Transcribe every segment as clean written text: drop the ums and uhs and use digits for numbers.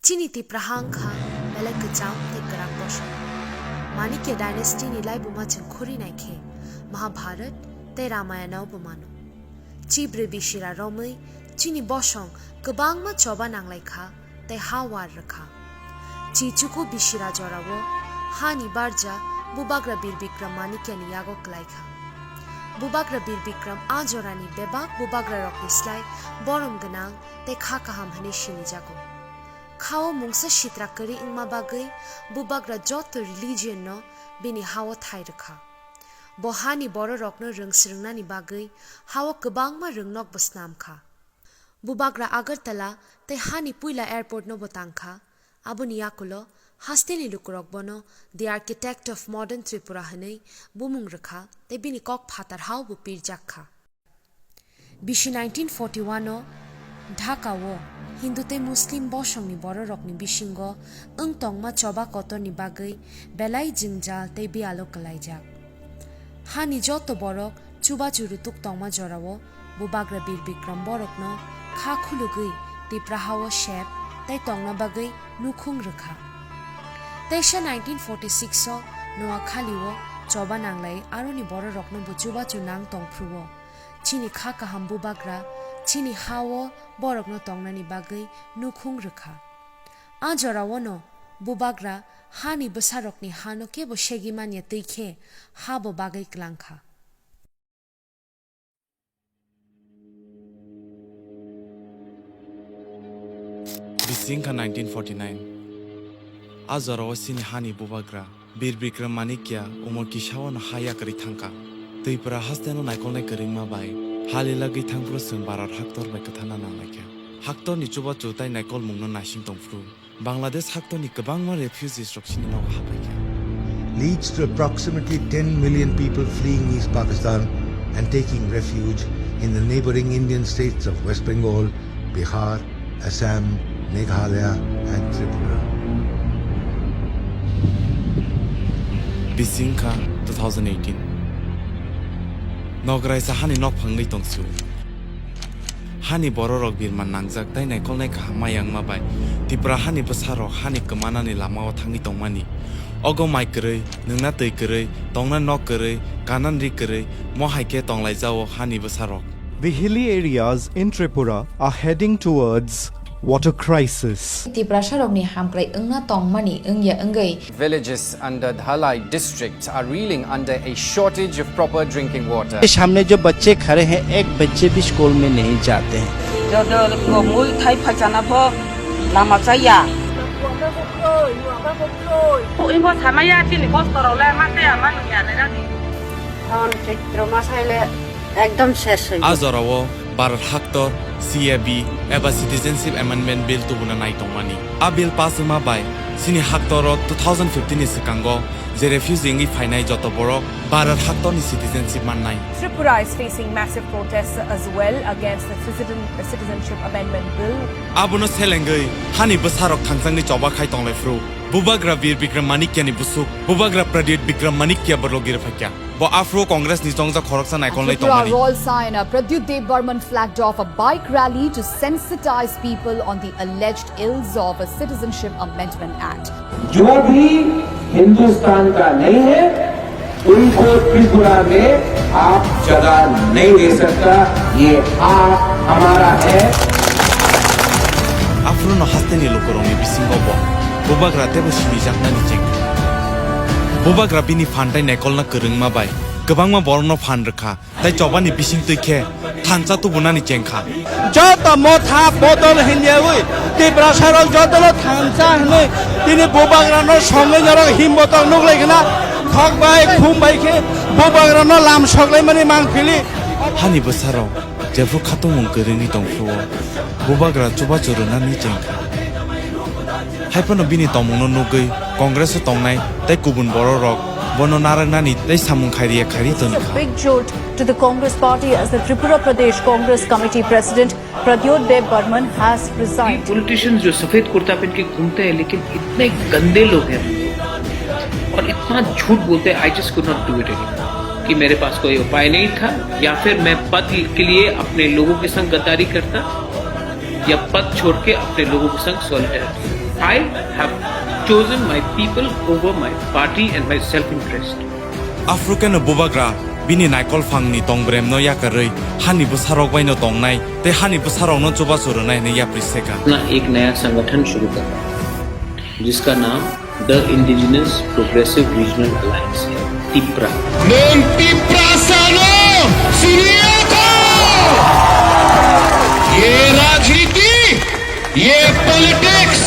Chini Tipra Hangha, Melekajam, Tikarak Bwsok. Manikya dynasty ni Laibuma Chungkhuri Naike, Mahabharat, Te Ramayana Bumano. Chibre Bishira Romai, Chini Bwsok, Kabangma Choba Nanglaikha, Te Hawar Rakha. Chichuku Bishira Jorawo, Hani Barja, Bubagra Bikram Manikya ni Yago Klaikha. Bubagra Bikram Ajorani Bebak Bubagra Rokislai, Borom Ganang, Te Khakaham Hanishini Jago. Khao Mungsa Shitrakari Ingma Bagai, Bubagra Joto religion no, Bini Hawa Thairaka. Bohani Boro Rokno Rungsrungnani Bagai, Hawa Kabangma Rungnok Basnamka. Bubagra Agartala, Te Hani Puila Airport no Botangka, Abuniakulo, Hastili Lukurokbono, the architect of modern Tripura Hanei, Bumung Rakha, Te Bini Kok Patar Hau Bupir Jakha. Bishi 1941 no, Dhaka wo, Hindute Muslim Bwsok ni Borok ni Bishingo, Tongma Choba Kotor ni Bagai, Belai Jingjal Te Bialo Kalaijak. Hani Joto Borok, Chuba Churutuk Tongma Jorawo, Bubagra Bikram Borok no, Kha Khulugui, Tipra Hawa Shep, Te Tongna Bagai, Nukhung Rakha. Tesha 1946 so, Noa Khaliwo, Choba Nanglai, Aroni Borok no Buchuba Chunang Tongpruwo, Chini Khaka Ham Bubagra, Chini Hawo, Borok no Tongnani Bagai, Nukhung Rakha. Ajorawo no, Bubagra, Hani Bwsarok ni Hano Kebo Shegimanya Teikhe, Habo Bagai Klangkha. Bisinka 1949 Ajorawo Sini Hani Bubagra, Bikram Manikya, Umor Kishawo no Haya Kari Thangka, Tipra Hasteno Naikolne Karingma Bai. Halilagi Thangpro Sung Barar Haktor by Katana Nanglakia. Haktor ni Chuba Chutai Naikol Mungno Nashing Tongfru. Bangladesh Haktor ni Kabangma refugees Rokshin no Hapakia. Leads to approximately 10 million people fleeing East Pakistan and taking refuge in the neighboring Indian states of West Bengal, Bihar, Assam, Meghalaya and Tripura. Bisinka 2018 Nograi sa hani nok phangni tongsu hani bororok birman nangjak tai naikol nai khamayang mabai tipra hani bwsarok hani kmana ni lamao thangi tongmani ogo mai krei nungna tei krei tongna nok krei kanan ri krei mo haike tonglai jao hani bwsarok. The hilly areas in Tripura are heading towards water crisis. Tiprasa rogni hamkrai ungna tongmani ungya ungai. Villages under Dhalai district are reeling under a shortage of proper drinking water. सामने जो बच्चे खड़े हैं एक बच्चे भी school में नहीं जाते हैं Ajorawo Barat Haktor CAB eba Citizenship Amendment Bill tubuna nai tongmani. A bill pasuma bai sini Haktoro 2015 isikango je refusing i phainai joto borok Barat Haktor ni citizenship mannai. Tripura is facing massive protests as well against the Citizenship Amendment Bill. Abuno selengai hani bwsarok thangjangni choba khai tonglai fru. Bubagra Bikram Manikya ni Bwsok, Bubagra Pradyut Bikram Manikya Barlogir Phakya. Bo Afro Congress ni Jongja Khoroksa Naikol Lai Tongmani. Royal signer Pradyut Barman flagged off a bike rally to sensitize people on the alleged ills of a Citizenship Amendment Act. जो भी हिंदुस्तान का नहीं है उनको त्रिपुरा में आप जगह नहीं दे सकता ये आप हमारा है Afro no hasteni lokoroni bisingo bo Bubagra tebo sini jakna ni jeng Bubagra bini phantai naikol na kerengma bai Gabangma borno phan rakha tai chobani bising tuikhe thancha tu bunani jengkha Joto Motha bodol hinyawi Tiprasa rok jotolo thancha hne tini Bubagra no songe jorok himbotok nuklaikna thokbai khumbai khe Bubagra no lam soklai mani mangphili hani bwsaro jefru khatumung kerengi tongfru Bubagra chuba churuna ni jengkha Haipano bini tomungno nugui Congress tongnai tai kubun bororok bono narangnani tai samung khairia khari tonikha. Big jolt to the Congress party as the Tripura Pradesh Congress Committee President Pradyut Barman has resigned. Politicians जो सफेद कुर्ता पहन के घूमते हैं लेकिन इतने गंदे लोग हैं और इतना झूठ बोलते हैं I just could not do it anymore कि मेरे पास कोई उपाय नहीं था या फिर मैं पद के लिए अपने लोगों के संग गद्दारी करता या पद छोड़ के अपने लोगों के संग solidarity. I have chosen my people over my party and my self-interest. African Bubagra bini naikol fangni tongbrem no yakarei hani busarok baino tongnai te hani busarok no choba surunai ne ya priseka ना एक नया संगठन शुरू कर रहा है जिसका नाम the indigenous progressive regional alliance है, टिप्रा। Tiprasa no सुनिए को ये राजनीति, ये पॉलिटिक्स,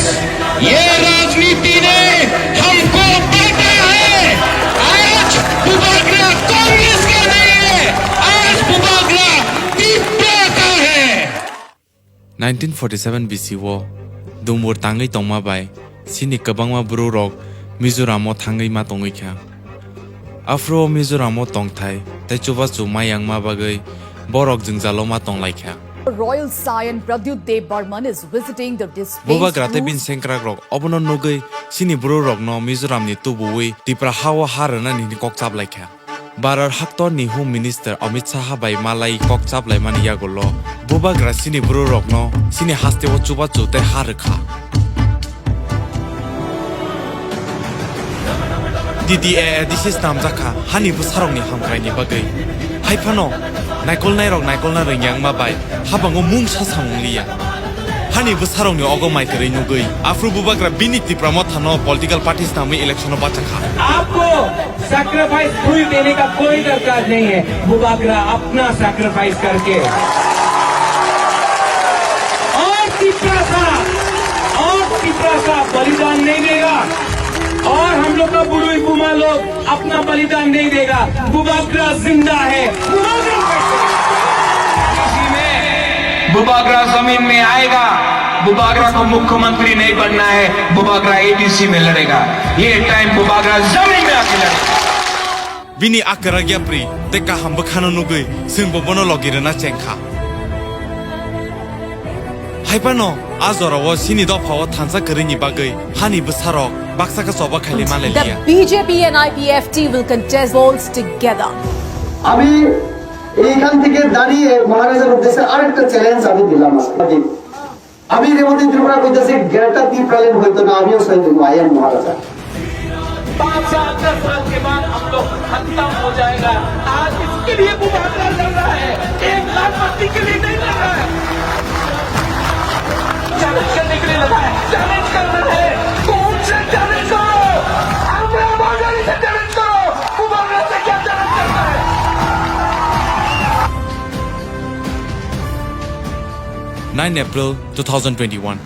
ये राजनीति ने हमको बांटा है। आज बुबाग्रा कांग्रेस का नहीं है, आज बुबाग्रा टिप्रा का है। 1947 BC wo dumur tangai tongma bai sini kabangma bro rok Mizoram o thangai ma tongai kha Afro Mizoram o tongthai tai chuba chu mayang ma bagai borok jingjalo ma tonglai kha Royal Scion Pradyut Dev Burman is visiting the displaced Bubagra te bin sengkrak rok obono nogai sini bro rok no Mizoram ni tubui Tipra hawa harana ni kokchap lai kha Barar Haktor ni Home Minister Amit Shah bai malai kokchap lai mani yagolo Bubagra sini bro rok no sini haste o chuba chu te har kha DDA this is namjaka hani busarong ni hamkrai ni bagai haifano naikol na ringyang ma bai habango mungsa samunglia hani busarong ni ogo mai tere nugai afro Bubagra bini Tipra Motha no political parties नाम election बचका आपको sacrifice full देने का कोई दरकार नहीं है। बुबाग्रा अपना sacrifice करके और तिप्रासा बलिदान नहीं देगा और हम लोग का बुबा लोग अपना बलिदान नहीं देगा। बुबाग्रा जिंदा है। बुबाग्रा जमीन में आएगा। बुबाग्रा को मुख्यमंत्री नहीं बनना है, बुबाग्रा ADC में लड़ेगा। ये टाइम बुबाग्रा जमीन में आके लड़ेगा। Bini akara gyapri te kaham bakhano nugui sing bobono logirena chengkha Haipano azora wo sini do phawo thansa karini bagai hani busarok baksaka soba khali malelia The BJP and IPFT will contest polls together. আমি এইখান থেকে দাঁড়িয়ে মহারাজার উদ্দেশ্যে আরেকটা challenge আমি দিলাম আপনাকে আমি এর মধ্যে ত্রিপুরা কইতাছি গ্রেটার টিপ্রালেন হইতো না আমিও সৈন্য আইএম মহারাজা 5 साल 10 साल के बाद हम लोग खत्म हो जाएगा। आज इसके लिए बुबाग्रा लड़ रहा है, 1 लाख बत्ती के लिए नहीं लड़ रहा है। चैलेंज करने के लिए लगा है, चैलेंज करना है। कौन से चैलेंज करो? हमरा बाजारी से चैलेंज करो। बुबाग्रा से क्या चैलेंज करना है? 9 April 2021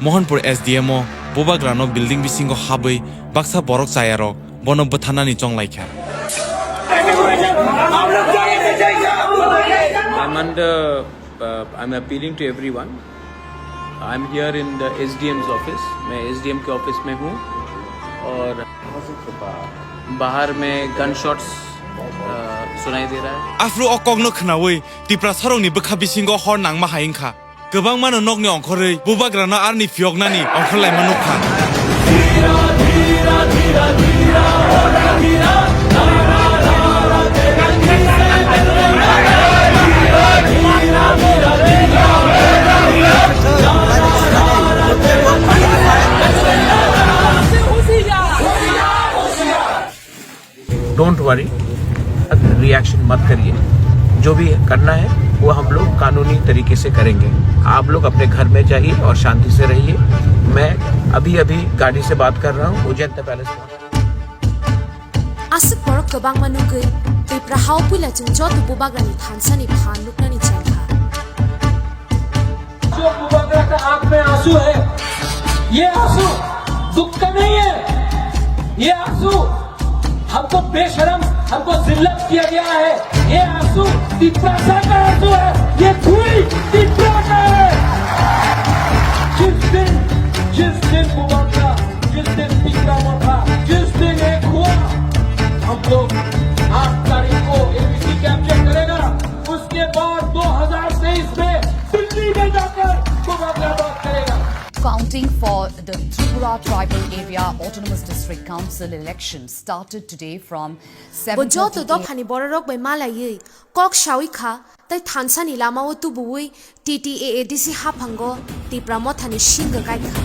Mohanpur SDMO Bubagra no building bisingo habai baksa borok sayarok bono bathana ni chonglai kha I'm appealing to everyone. I'm here in the SDM's office. मैं SDM के ऑफिस में हूँ और बाहर में गन शॉट्स सुनाई दे रहा है Afro okogno khnawi Tipra sarong ni bakha bisingo hor nangma haingkha Gobang mano nokni ongkhorei Bubagra no arni phiognani ongkholai manukha don't worry reaction मत करिए जो भी करना है वो हम लोग कानूनी तरीके से करेंगे आप लोग अपने घर में जाइए और शांति से रहिए मैं अभी गाड़ी से बात कर रहा हूँ Ujjain palace Asik borok kebang manugai Tipra hau pula jengjot Bubagra ni thansa ni phan lukna ni chengkha जो बुबाग्रा का आंख में आंसू है ये आंसू दुख का नहीं है ये आंसू हमको बेशरम हमको जिल्लत किया गया है ये आंसू तिप्रासा का आंसू है ये खून तिप्रा का है जिस दिन बुबाग्रा जिस दिन तिप्रा मोथा जिस दिन एक हुआ हम लोग 8 तारीख को ABC कैप्चर करेगा उसके बाद 2023 में दिल्ली में जाकर बुबाग्रा बात करेगा Counting for The Tripura Tribal Area Autonomous District Council elections started today from 7:30 Bwsok to phani borok by malai kok shawi kha tai thansa ni lama o tu buwi TTAADC hapango Tipra Motha ni shinga kai kha.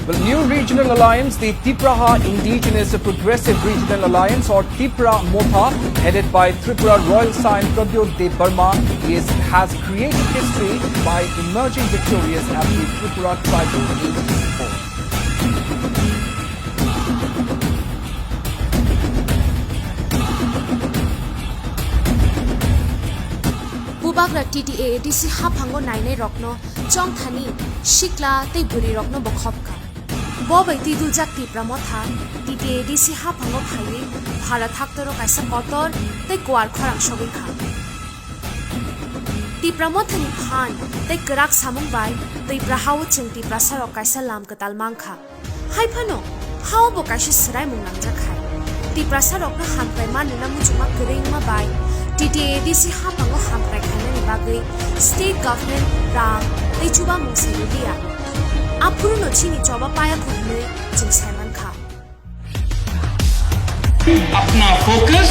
Well, new regional alliance, the Tiprasa Indigenous Progressive Regional Alliance or Tipra Motha, headed by Tripura Royal Scion Pradyot Burma, has created history by emerging victorious at the Tripura Tribal Age. Bubagra TTAADC hapango naine rokno chong thani shikla te buri rokno bokhopka. Bobai Satokjak Tipra Motha TTAADC hapango phai bharat haktoro kaisa kotor te kwar khorang shogi kha. Tipra Motha ni phan te krak samung bai Tipra hawo chung Tiprasa rok kaisa lam katal mangkha. Hai phano hawo bo kaisa srai mung namja khai. Tiprasa rok na hampai man na mu chuma kring ma bai TTAADC hapango hampai khana ni bagai state government rang te chuba mung seria. Apuru no chini choba paya khune chung saiman kha. अपना focus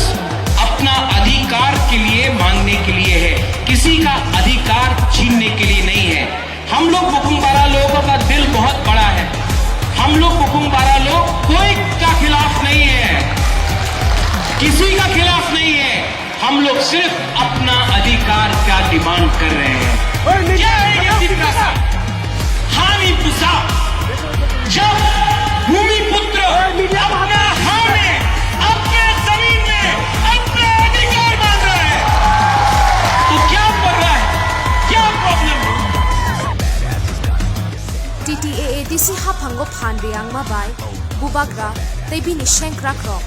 अपना अधिकार के लिए मांगने के लिए है, किसी का अधिकार छीनने के लिए नहीं है। हम लोग बुकुंबारा लोगों का दिल बहुत बड़ा है, हम लोग बुकुंबारा लोग कोई का खिलाफ नहीं है, किसी का खिलाफ नहीं है, हम लोग सिर्फ अपना अधिकार का डिमांड कर रहे हैं। हानि पुसा जब भूमिपुत्र अपना हां में अपने जमीन में अपना अधिकार मांग रहा है तो क्या कर रहा है, क्या प्रॉब्लम है? TTAADC hapango phan riang ma bai Bubagra te bi ni shenkrak ro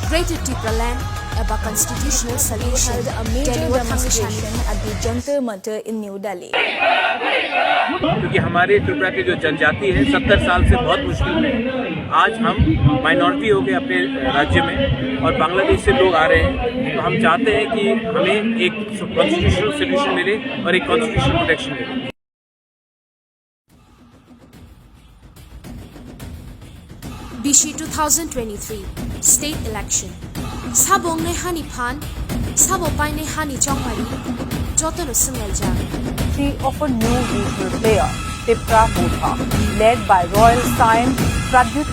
Greater Tipra land aba constitutional solution a major demonstration at the Jantar Mantar in New Delhi. क्योंकि हमारे त्रिपुरा की जो जनजाति है 70 साल से बहुत मुश्किल में, आज हम माइनॉरिटी हो गए अपने राज्य में और बांग्लादेश से लोग आ रहे हैं, तो हम चाहते हैं कि हमें एक कॉन्स्टिट्यूशनल सोल्यूशन मिले और एक कॉन्स्टिट्यूशनल प्रोटेक्शन मिले। BC 2023 state election sabong ne hani phan sabo pai ne hani chongmari joto no singal ja Of a new regional player, Tipra Motha, led by Royal Scion Pradyot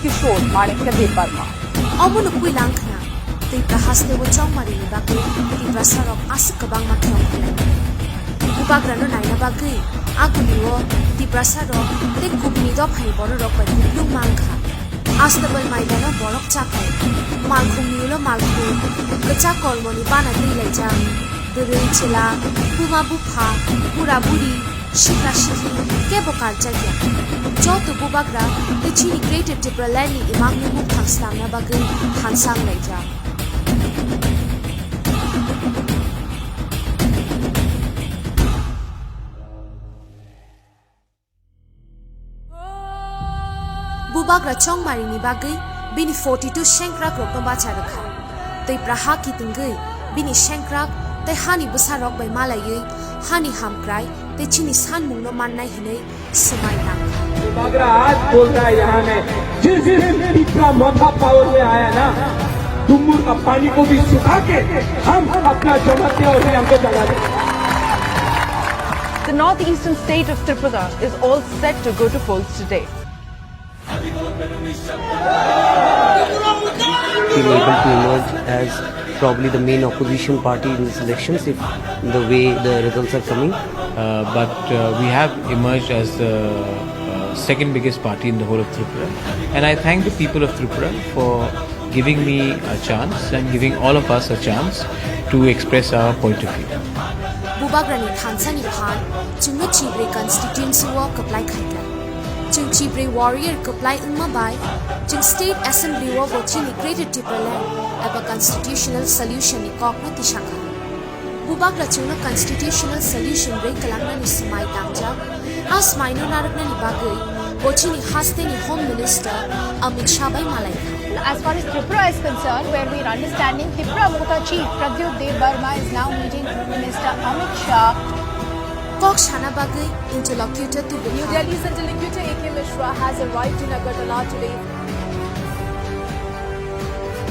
Burma. Amunu kuilankna Tipra haste wo chongmari ni bakwe Tipra sarok asukabang makyong khule Bubagra no naina bagui aguni wo Tipra sarok te kubni do phai boro rok pai kublung mangkha Astabal maidana borok chapai malkhung niulo malkhung kacha kolmoni bana dei laija Durui chila puma bupha pura buri shikra shikhi ke bokar jagya joto Bubagra te chini Greater Tipra land ni imang ni muk thangslang na bagai thangsang laija Bubagra chongmari ni bagai bini 42 shenkrak rokno bacha rakha Tipra ha ki tungai bini shenkrak te hani busarok bai malayei hani hamkrai te chini san mungno mannai hinei samai na Bubagra आज बोल रहा है यहाँ में जिस दिन टिप्रा मोथा power में आया ना दुम्बुर का पानी को भी सुखा के हम अपना जमाते और हमको जला दें। The northeastern state of Tripura is all set to go to polls today. Been able to emerge as probably the main opposition party in these elections if the way the results are coming. But we have emerged as the second biggest party in the whole of Tripura. And I thank the people of Tripura for giving me a chance and giving all of us a chance to express our point of view. Bubagra ni thansa ni phan chungna chibre constituency wo kaplai khaika chung chibre warrior kaplai umma bai chung state assembly wo go chini Greater Tipra land aba constitutional solution ni kokna tishaka Bubagra chungna constitutional solution re kalangna ni samai tangja as maino narakna ni bagai go chini haste ni home minister Amit Shah bai malai As far as Tripura is concerned, where we are understanding Tipra Motha chief Pradyot Burma is now meeting Home Minister Amit Shah Kok Shana Bagai, interlocutor to New Delhi's interlocutor A.K. Mishra has arrived in Agartala today.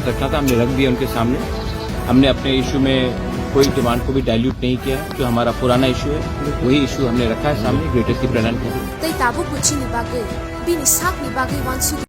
रखा था, हमने रख दिया उनके सामने। हमने अपने issue में कोई डिमांड को भी डाइल्यूट नहीं किया है। जो हमारा पुराना इशू है वही इशू हमने रखा है सामने, ग्रेटेस्ट की प्रणाम कर।